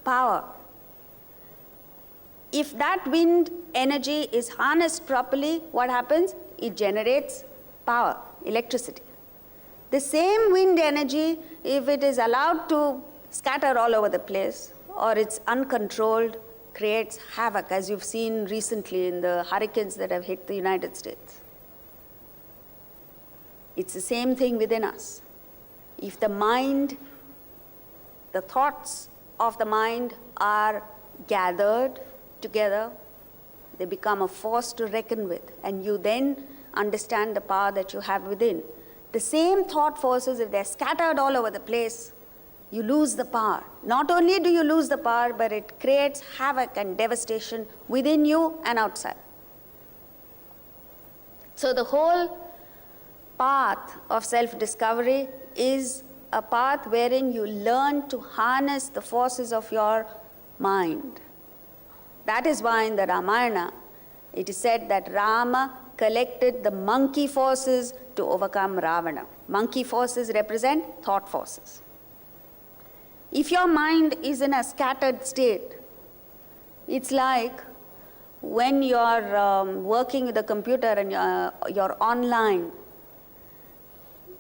power. If that wind energy is harnessed properly, what happens? It generates power, electricity. The same wind energy, if it is allowed to scatter all over the place, or it's uncontrolled, creates havoc, as you've seen recently in the hurricanes that have hit the United States. It's the same thing within us. If the mind, the thoughts of the mind are gathered together, they become a force to reckon with, and you then understand the power that you have within. The same thought forces, if they're scattered all over the place, you lose the power. Not only do you lose the power, but it creates havoc and devastation within you and outside. So the whole path of self-discovery is a path wherein you learn to harness the forces of your mind. That is why in the Ramayana, it is said that Rama collected the monkey forces to overcome Ravana. Monkey forces represent thought forces. If your mind is in a scattered state, it's like when you're working with a computer and you're online.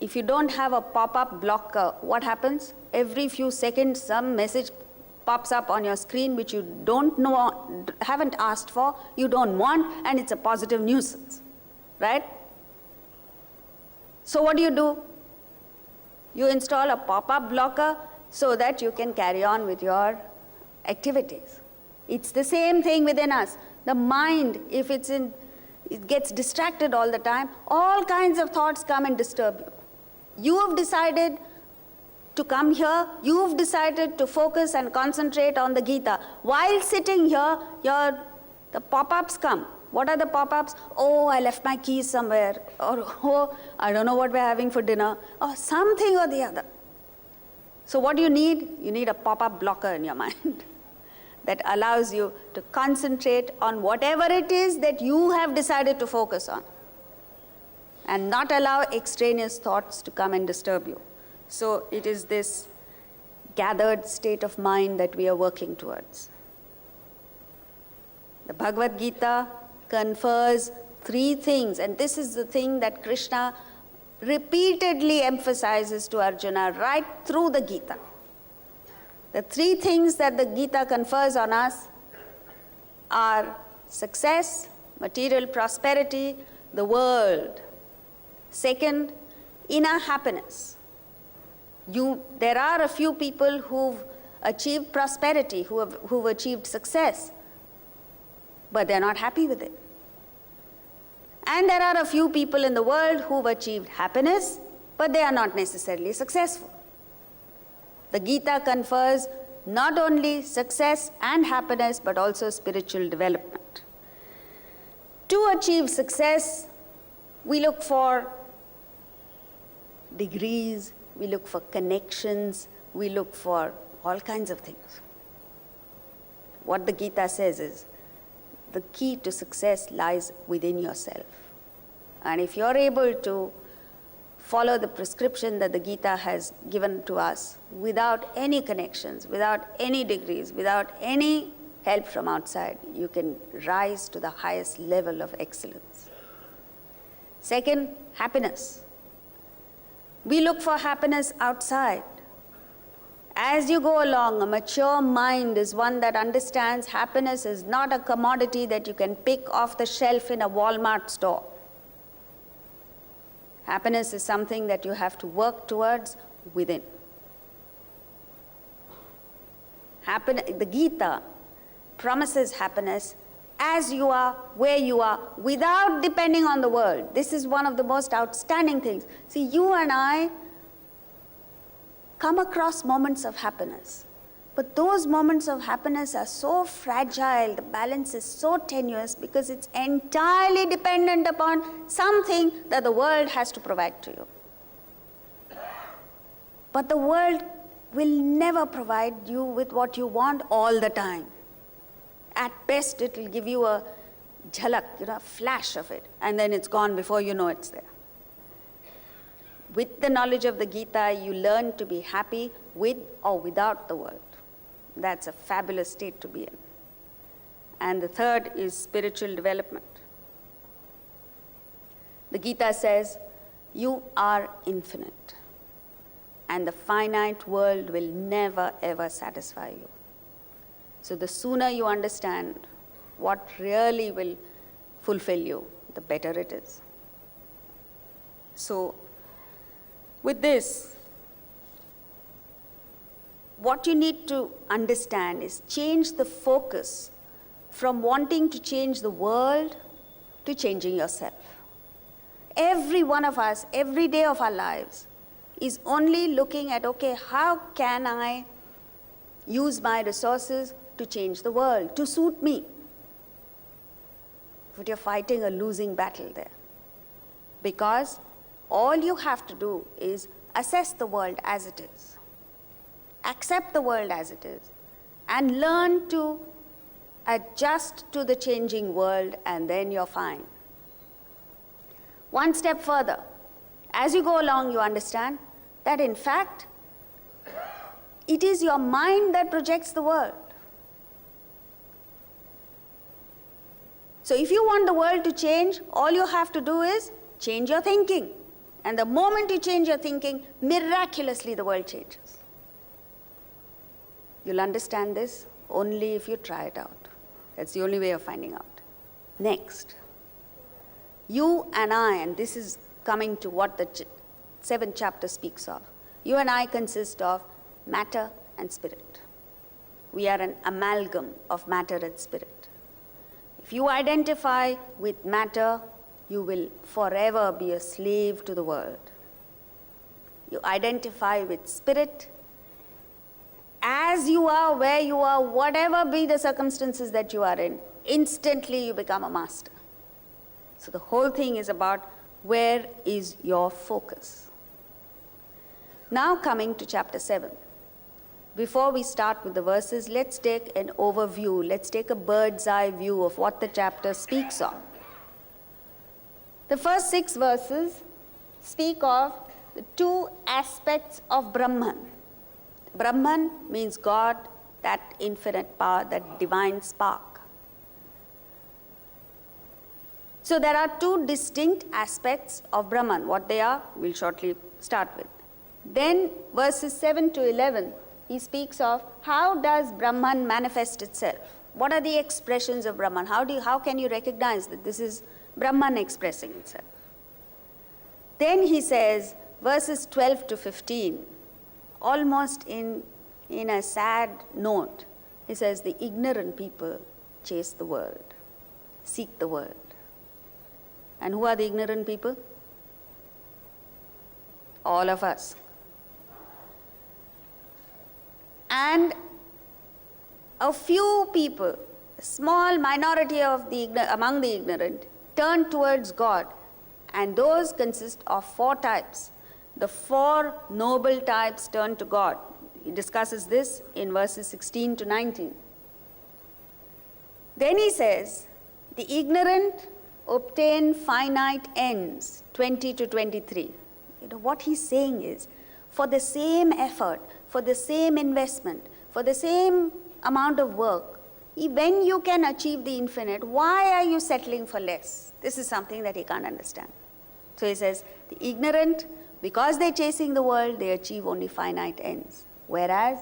If you don't have a pop-up blocker, what happens? Every few seconds, some message pops up on your screen which you don't know, haven't asked for, you don't want, and it's a positive nuisance, right? So what do? You install a pop-up blocker so that you can carry on with your activities. It's the same thing within us. The mind, if it gets distracted all the time, all kinds of thoughts come and disturb you. You have decided to come here, you've decided to focus and concentrate on the Gita. While sitting here, the pop-ups come. What are the pop-ups? Oh, I left my keys somewhere. Or, oh, I don't know what we're having for dinner. Or something or the other. So what do you need? You need a pop-up blocker in your mind that allows you to concentrate on whatever it is that you have decided to focus on, and not allow extraneous thoughts to come and disturb you. So it is this gathered state of mind that we are working towards. The Bhagavad Gita confers 3 things, and this is the thing that Krishna repeatedly emphasizes to Arjuna right through the Gita. The 3 things that the Gita confers on us are success, material prosperity, the world. Second, inner happiness. There are a few people who've achieved prosperity, who've achieved success, but they're not happy with it. And there are a few people in the world who've achieved happiness, but they are not necessarily successful. The Gita confers not only success and happiness, but also spiritual development. To achieve success, we look for degrees, we look for connections, we look for all kinds of things. What the Gita says is, the key to success lies within yourself. And if you're able to follow the prescription that the Gita has given to us without any connections, without any degrees, without any help from outside, you can rise to the highest level of excellence. Second, happiness. We look for happiness outside. As you go along, a mature mind is one that understands happiness is not a commodity that you can pick off the shelf in a Walmart store. Happiness is something that you have to work towards within. The Gita promises happiness as you are, where you are, without depending on the world. This is one of the most outstanding things. See, you and I come across moments of happiness, but those moments of happiness are so fragile, the balance is so tenuous because it's entirely dependent upon something that the world has to provide to you. But the world will never provide you with what you want all the time. At best, it will give you a jhalak, a flash of it, and then it's gone before you know it's there. With the knowledge of the Gita, you learn to be happy with or without the world. That's a fabulous state to be in. And the third is spiritual development. The Gita says, you are infinite, and the finite world will never ever satisfy you. So the sooner you understand what really will fulfill you, the better it is. So with this, what you need to understand is change the focus from wanting to change the world to changing yourself. Every one of us, every day of our lives, is only looking at, okay, how can I use my resources to change the world, to suit me? But you're fighting a losing battle there. Because all you have to do is assess the world as it is, accept the world as it is, and learn to adjust to the changing world, and then you're fine. One step further, as you go along, you understand that in fact, it is your mind that projects the world. So if you want the world to change, all you have to do is change your thinking. And the moment you change your thinking, miraculously the world changes. You'll understand this only if you try it out. That's the only way of finding out. Next, you and I, and this is coming to what the 7th chapter speaks of, you and I consist of matter and spirit. We are an amalgam of matter and spirit. If you identify with matter, you will forever be a slave to the world. You identify with spirit, as you are, where you are, whatever be the circumstances that you are in, instantly you become a master. So the whole thing is about where is your focus. Now coming to chapter 7. Before we start with the verses, let's take an overview. Let's take a bird's eye view of what the chapter speaks of. The first 6 verses speak of the 2 aspects of Brahman. Brahman means God, that infinite power, that divine spark. So there are 2 distinct aspects of Brahman. What they are, we'll shortly start with. Then verses 7 to 11, he speaks of how does Brahman manifest itself? What are the expressions of Brahman? How can you recognize that this is Brahman expressing itself? Then he says, verses 12 to 15, almost in a sad note, he says, the ignorant people chase the world, seek the world. And who are the ignorant people? All of us. And a few people, a small minority of among the ignorant, turn towards God. And those consist of 4 types. The 4 noble types turn to God. He discusses this in verses 16 to 19. Then he says, the ignorant obtain finite ends, 20 to 23. What he's saying is, for the same effort, for the same investment, for the same amount of work, when you can achieve the infinite, why are you settling for less? This is something that he can't understand. So he says, the ignorant, because they're chasing the world, they achieve only finite ends. Whereas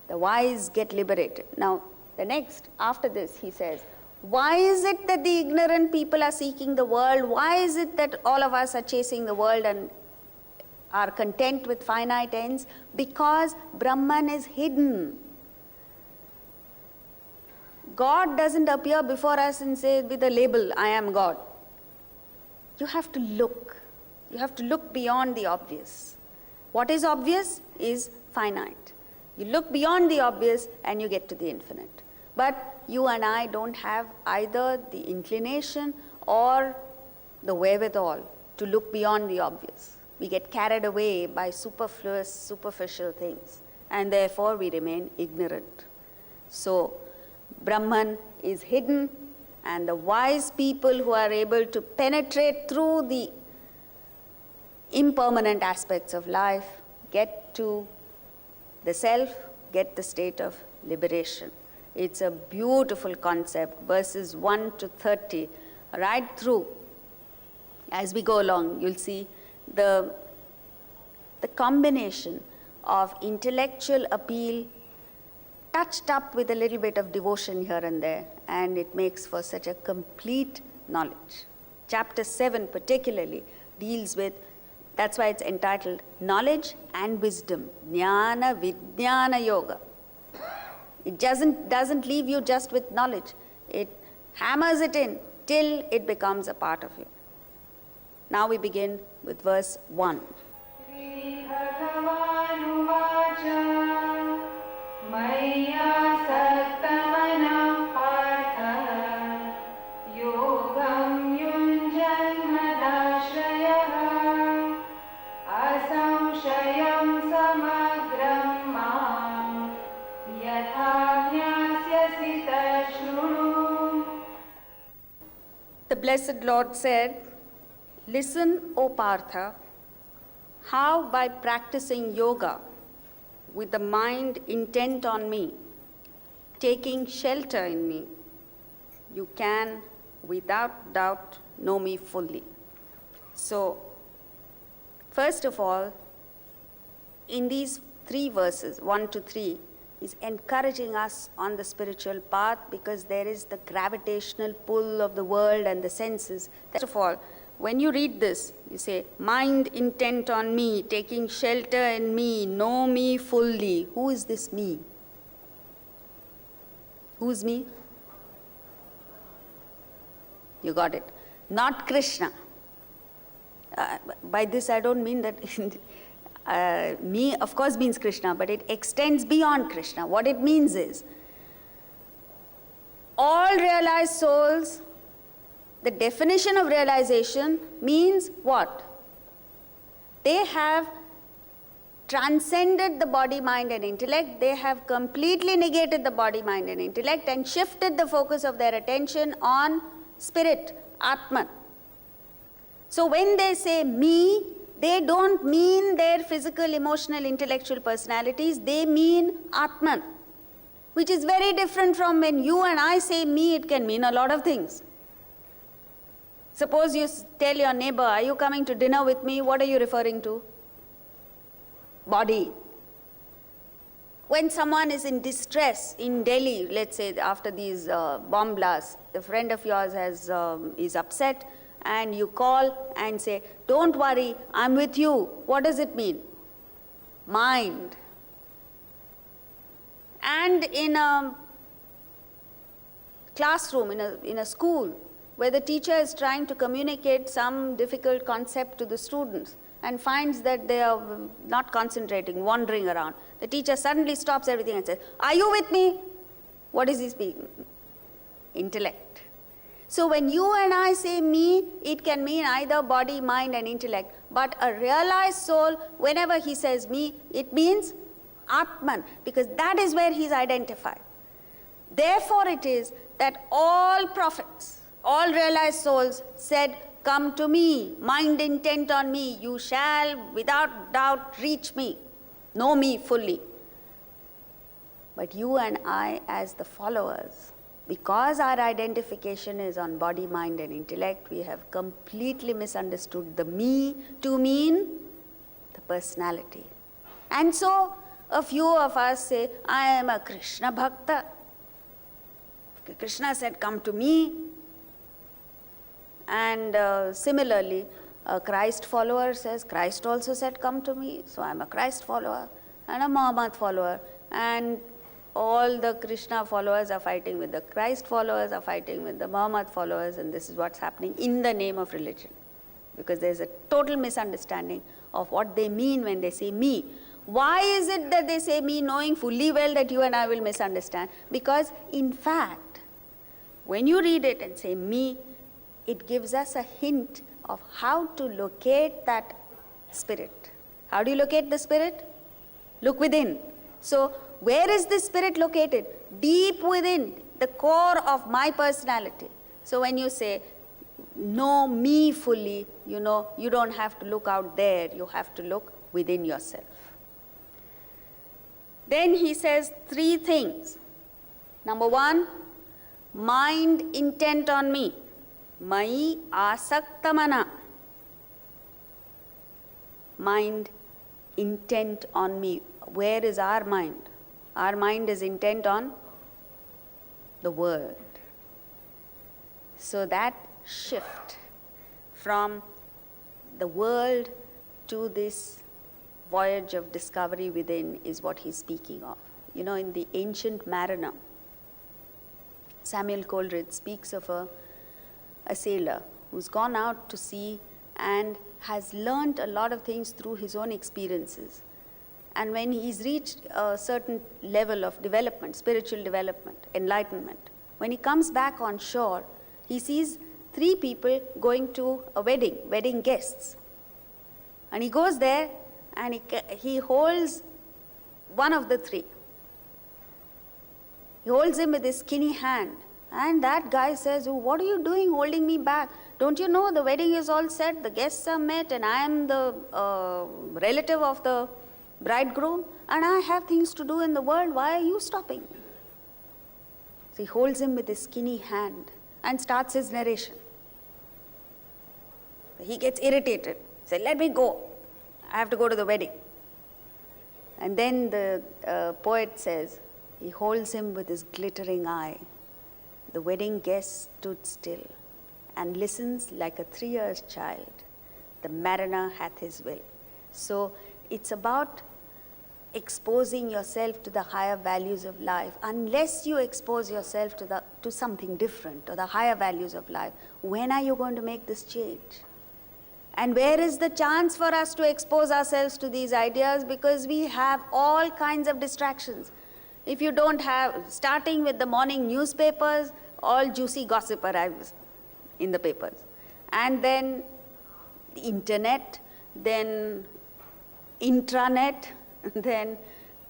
the wise get liberated. Now, the next, after this, he says, why is it that the ignorant people are seeking the world? Why is it that all of us are chasing the world and are content with finite ends? Because Brahman is hidden. God doesn't appear before us and say with a label, I am God. You have to look. You have to look beyond the obvious. What is obvious is finite. You look beyond the obvious and you get to the infinite. But you and I don't have either the inclination or the wherewithal to look beyond the obvious. We get carried away by superfluous, superficial things, and therefore we remain ignorant. So, Brahman is hidden, and the wise people who are able to penetrate through the impermanent aspects of life get to the self, get the state of liberation. It's a beautiful concept, verses 1 to 30, right through. As we go along, you'll see the combination of intellectual appeal touched up with a little bit of devotion here and there, and it makes for such a complete knowledge. Chapter 7 particularly deals with, that's why it's entitled Knowledge and Wisdom, Jnana Vijnana Yoga. It doesn't leave you just with knowledge. It hammers it in till it becomes a part of you. Now we begin with verse 1. The blessed Lord said, "Listen, O Partha, how by practicing yoga with the mind intent on me, taking shelter in me, you can without doubt know me fully." So, first of all, in these 3 verses, 1 to 3, is encouraging us on the spiritual path because there is the gravitational pull of the world and the senses. First of all, when you read this, you say, mind intent on me, taking shelter in me, know me fully. Who is this me? Who's me? You got it. Not Krishna. By this I don't mean that me, of course, means Krishna, but it extends beyond Krishna. What it means is, all realized souls, the definition of realization means what? They have transcended the body, mind, and intellect. They have completely negated the body, mind, and intellect and shifted the focus of their attention on spirit, Atman. So when they say me, they don't mean their physical, emotional, intellectual personalities. They mean Atman, which is very different from when you and I say me. It can mean a lot of things. Suppose you tell your neighbor, "Are you coming to dinner with me?" What are you referring to? Body. When someone is in distress in Delhi, let's say after these bomb blasts, a friend of yours is upset, and you call and say, "Don't worry, I'm with you." What does it mean? Mind. And in a classroom, in a school, where the teacher is trying to communicate some difficult concept to the students and finds that they are not concentrating, wandering around, the teacher suddenly stops everything and says, "Are you with me?" What is he speaking? Intellect. So when you and I say me, it can mean either body, mind, and intellect. But a realized soul, whenever he says me, it means Atman, because that is where he is identified. Therefore it is that all prophets, all realized souls said, "Come to me, mind intent on me, you shall without doubt reach me, know me fully." But you and I, as the followers, because our identification is on body, mind, and intellect, we have completely misunderstood the me to mean the personality. And so a few of us say, "I am a Krishna Bhakta." Krishna said, "Come to me." And similarly, a Christ follower says, "Christ also said, come to me." So I'm a Christ follower and a Muhammad follower. And all the Krishna followers are fighting with the Christ followers, are fighting with the Muhammad followers, and this is what's happening in the name of religion. Because there's a total misunderstanding of what they mean when they say me. Why is it that they say me, knowing fully well that you and I will misunderstand? Because in fact, when you read it and say me, it gives us a hint of how to locate that spirit. How do you locate the spirit? Look within. So where is this spirit located? Deep within the core of my personality. So when you say, "Know me fully," you know, you don't have to look out there, you have to look within yourself. Then he says 3 things. Number 1, mind intent on me. Mai asaktamana. Mind intent on me. Where is our mind? Our mind is intent on the world. So that shift from the world to this voyage of discovery within is what he's speaking of. You know, in the Ancient Mariner, Samuel Coleridge speaks of a sailor who's gone out to sea and has learnt a lot of things through his own experiences. And when he's reached a certain level of development, spiritual development, enlightenment, when he comes back on shore, he sees 3 people going to a wedding guests. And he goes there and he holds one of the 3. He holds him with his skinny hand. And that guy says, "Oh, what are you doing holding me back? Don't you know the wedding is all set, the guests are met, and I am the relative of the bridegroom, and I have things to do in the world. Why are you stopping me?" So he holds him with his skinny hand and starts his narration. He gets irritated. He says, "Let me go. I have to go to the wedding." And then the poet says, he holds him with his glittering eye. The wedding guest stood still and listens like a 3 years child. The mariner hath his will. So it's about exposing yourself to the higher values of life. Unless you expose yourself to something different, or the higher values of life, when are you going to make this change? And where is the chance for us to expose ourselves to these ideas? Because we have all kinds of distractions. If you don't have, starting with the morning newspapers, all juicy gossip arrives in the papers. And then the internet, then intranet, then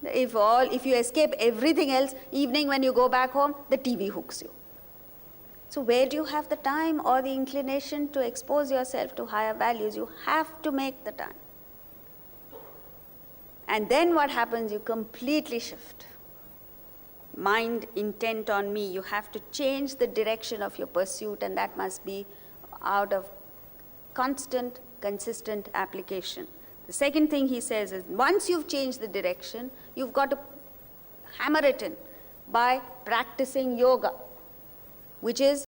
if you escape everything else, evening when you go back home, the TV hooks you. So where do you have the time or the inclination to expose yourself to higher values? You have to make the time. And then what happens? You completely shift. Mind intent on me. You have to change the direction of your pursuit, and that must be out of constant, consistent application. The second thing he says is, once you've changed the direction, you've got to hammer it in by practicing yoga, which is